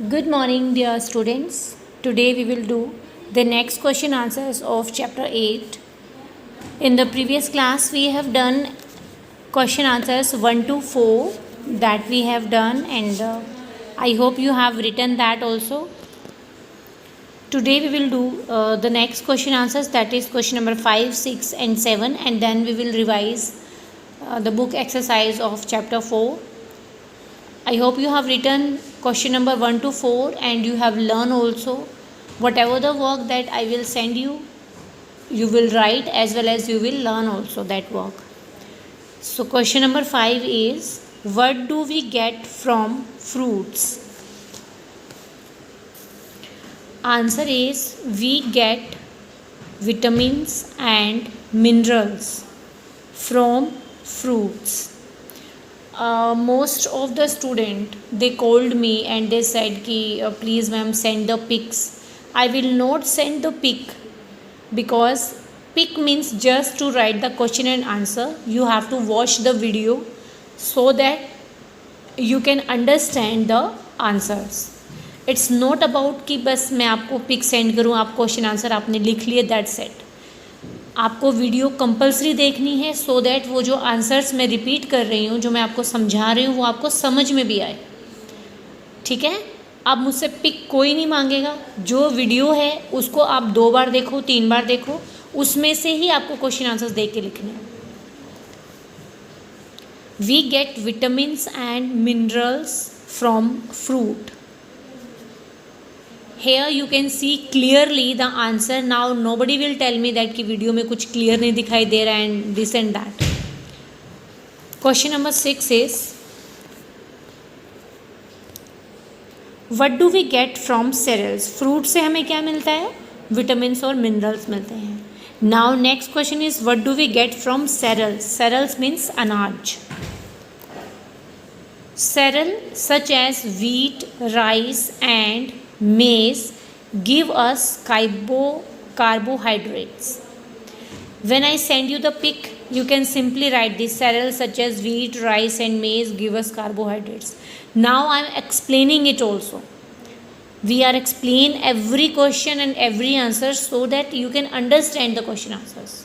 Good morning, dear students. Today we will do the next question answers of chapter 8. In the previous class, we have done question answers 1 to 4 that we have done, and I hope you have written that also. Today we will do the next question answers, that is question number 5, 6, and 7, and then we will revise the book exercise of chapter 4. I hope you have written question number 1 to 4 and you have learned also. Whatever the work that I will send you, you will write as well as you will learn also that work. So question number 5 is, what do we get from fruits? Answer is, we get vitamins and minerals from fruits. Most of the student, they called me and they said ki please ma'am send the pics. I will not send the pic because pic means just to write the question and answer. You have to watch the video so that you can understand the answers. It's not about कि बस मैं आपको pic send करूँ, आप question answer आपने लिख लिए, that's it. आपको वीडियो कंपलसरी देखनी है सो दैट वो जो आंसर्स मैं रिपीट कर रही हूँ, जो मैं आपको समझा रही हूँ, वो आपको समझ में भी आए. ठीक है. अब मुझसे पिक कोई नहीं मांगेगा. जो वीडियो है उसको आप 2 बार देखो, 3 बार देखो, उसमें से ही आपको क्वेश्चन आंसर्स देख के लिखने हैं. We get vitamins and minerals from fruit. Here you can see clearly the answer. Now nobody will tell me that कि वीडियो में कुछ क्लियर नहीं दिखाई दे रहा है and this and that. Question number 6 is, what do we get from cereals? Fruit से हमें क्या मिलता है? विटामिन्स और मिनरल्स मिलते हैं. Now next question is, what do we get from cereals? Cereals means अनाज. Cereal such as wheat, rice and maize give us carbohydrates. When I send you the pic, you can simply write the cereals such as wheat, rice and maize give us carbohydrates. Now I am explaining it also. We are explain every question and every answer so that you can understand the question answers.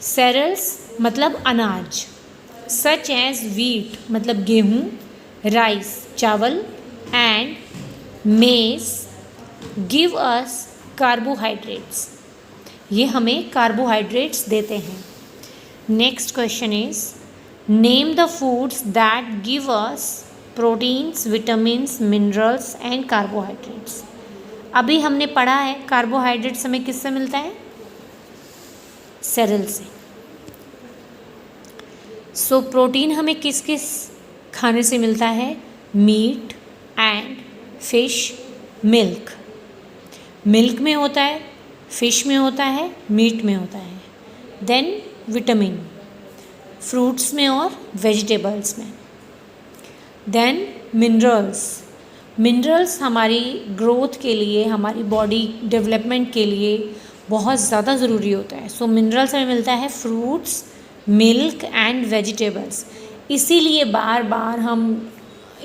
Cereals मतलब अनाज. Such as wheat मतलब गेहूँ, rice चावल and maize give us carbohydrates. ये हमें carbohydrates देते हैं. Next question is, name the foods that give us proteins, vitamins, minerals and carbohydrates. अभी हमने पढ़ा है carbohydrates हमें किससे मिलता है? cereal से. So प्रोटीन हमें किस किस खाने से मिलता है? Meat and fish, milk. Milk में होता है, फिश में होता है, मीट में होता है. देन विटामिन फ्रूट्स में और वेजिटेबल्स में. Then minerals. मिनरल्स हमारी ग्रोथ के लिए, हमारी बॉडी डेवलपमेंट के लिए बहुत ज़्यादा ज़रूरी होता है. सो मिनरल्स हमें मिलता है फ्रूट्स, मिल्क एंड वेजिटेबल्स. इसीलिए बार बार हम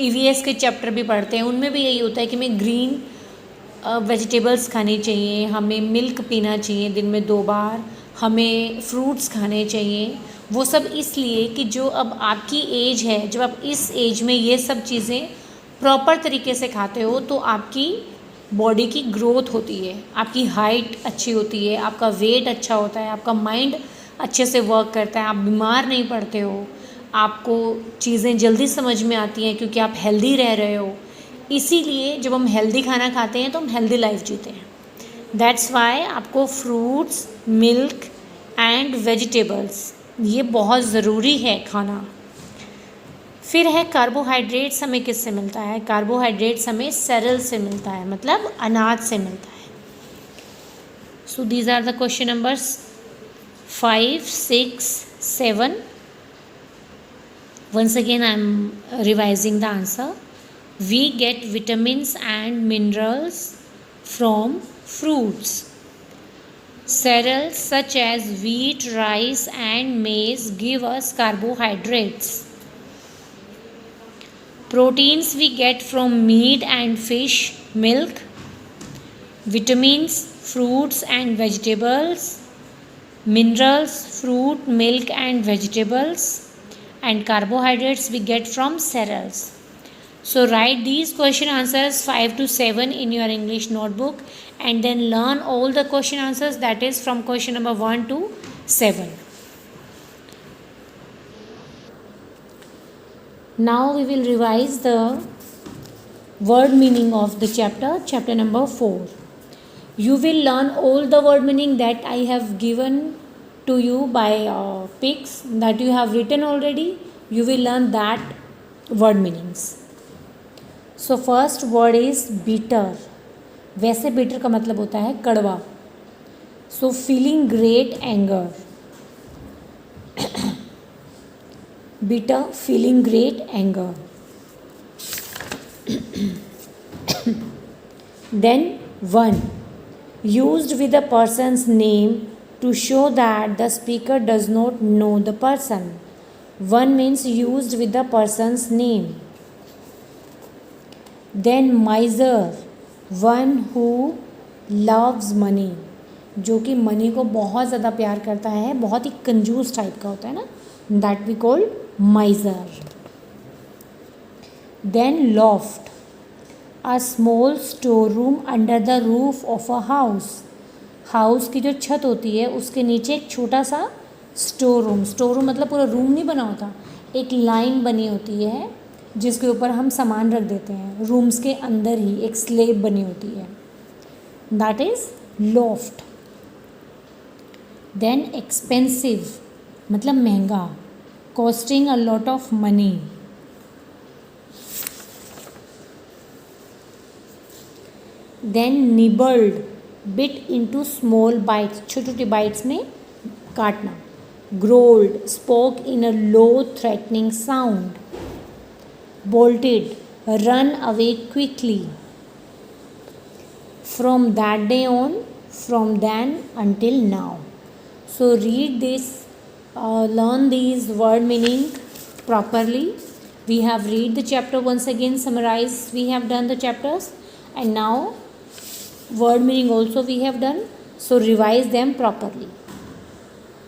EVS के चैप्टर भी पढ़ते हैं, उनमें भी यही होता है कि हमें ग्रीन वेजिटेबल्स खानी चाहिए, हमें मिल्क पीना चाहिए दिन में 2 बार, हमें फ्रूट्स खाने चाहिए. वो सब इसलिए कि जो अब आपकी एज है, जब आप इस एज में ये सब चीज़ें प्रॉपर तरीके से खाते हो तो आपकी बॉडी की ग्रोथ होती है, आपकी हाइट अच्छी होती है, आपका वेट अच्छा होता है, आपका माइंड अच्छे से वर्क करता है, आप बीमार नहीं पड़ते हो, आपको चीज़ें जल्दी समझ में आती हैं क्योंकि आप हेल्दी रह रहे हो. इसीलिए जब हम हेल्दी खाना खाते हैं तो हम हेल्दी लाइफ जीते हैं. दैट्स वाई आपको फ्रूट्स, मिल्क एंड वेजिटेबल्स ये बहुत ज़रूरी है खाना. फिर है कार्बोहाइड्रेट्स. हमें किससे मिलता है? कार्बोहाइड्रेट्स हमें सेरेल से मिलता है, मतलब अनाज से मिलता है. So these are the question numbers 5, 6, 7. Once again I am revising the answer. We get vitamins and minerals from fruits. Cereals such as wheat, rice and maize give us carbohydrates. Proteins we get from meat and fish, milk. Vitamins, fruits and vegetables. Minerals, fruit, milk and vegetables. And carbohydrates we get from cereals. So write these question answers 5 to 7 in your English notebook and then learn all the question answers, that is from question number 1 to 7. Now we will revise the word meaning of the chapter number 4. You will learn all the word meaning that I have given to you by pics that you have written already. You will learn that word meanings. So first word is bitter. वैसे bitter का मतलब होता है कड़वा. So feeling great anger. Bitter, feeling great anger. Then 1. Used with a person's name to show that the speaker does not know the person. 1 means used with the person's name. Then miser, one who loves money, जो कि money को बहुत ज़्यादा प्यार करता है, बहुत ही कंजूस टाइप का होता है ना, that we call miser. Then loft, a small storeroom under the roof of a house. House की जो छत होती है उसके नीचे एक छोटा सा स्टोर रूम मतलब पूरा रूम नहीं बना होता, एक लाइन बनी होती है जिसके ऊपर हम सामान रख देते हैं. रूम्स के अंदर ही एक स्लेब बनी होती है, that is loft. Then expensive मतलब महंगा, costing a lot of money. Then nibbled, bit into small bites, छोटे छोटे बाइट्स में काटना. Growled, spoke in a low threatening sound. Bolted, run away quickly. From that day on, from then until now. So read this, learn these word meaning properly. We have read the chapter once again, summarize, we have done the chapters, and now word meaning also we have done. So revise them properly.